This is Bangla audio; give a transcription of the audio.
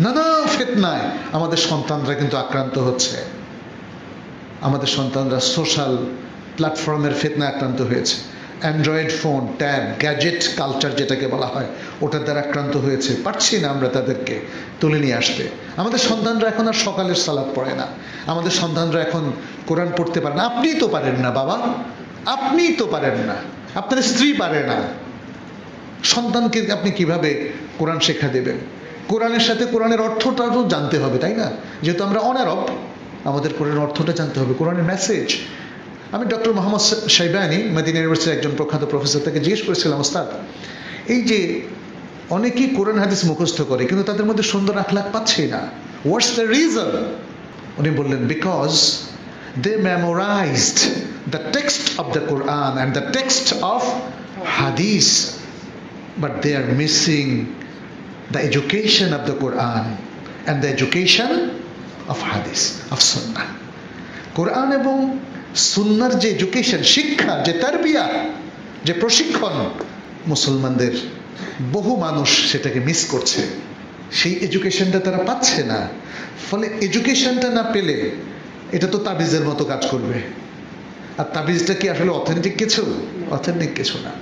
নানা ফিতনায় আমাদের সন্তানরা কিন্তু আক্রান্ত হচ্ছে। আমাদের সন্তানরা সোশ্যাল প্ল্যাটফর্মের ফিতনায় আক্রান্ত হয়েছে, Android phone, tab, gadget culture যেটাকে বলা হয়, ওটার দ্বারা আক্রান্ত হয়েছে। পারছি না আমরা তাদেরকে তুলে নিয়ে আসতে। আমাদের সন্তানরা এখন আর সকালের সালাত পড়ে না, আমাদের সন্তানরা এখন কোরআন পড়তে পারে না। আপনিই তো পারেন না বাবা, আপনিই তো পারেন না, আপনার স্ত্রী পারে না, সন্তানকে আপনি কিভাবে কোরআন শেখা দেবেন? কোরআনের সাথে কোরআনের অর্থটাও জানতে হবে, তাই না? যেহেতু আমরা অনারব, আমাদের কোরআনের অর্থটা জানতে হবে, কোরআনের মেসেজ। আমি ডক্টর মোহাম্মদ শাইবানি, মদিনা ইউনিভার্সিটির একজন প্রখ্যাত প্রফেসর, তাকে জিজ্ঞেস করেছিলাম, ওস্তাদ এই যে অনেকেই কোরআন হাদিস মুখস্থ করে কিন্তু তাদের মধ্যে সুন্দর আখলাক পাচ্ছি না, হোয়াটস দ্য রিজন? উনি বললেন, because they memorized the text of the Quran and the text of Hadith, but they are missing the education of the Quran and the education of Hadith, of Sunnah. Quran এবং সুন্নার যে এডুকেশন, শিক্ষা, যে তারবিয়া, যে প্রশিক্ষণ, মুসলমানদের বহু মানুষ সেটাকে মিস করছে। সেই এডুকেশনটা তারা পাচ্ছে না। ফলে এডুকেশনটা না পেলে এটা তো তাবিজের মতো কাজ করবে। আর তাবিজটা কি আসলে অথেন্টিক কিছু? অথেন্টিক কিছু না।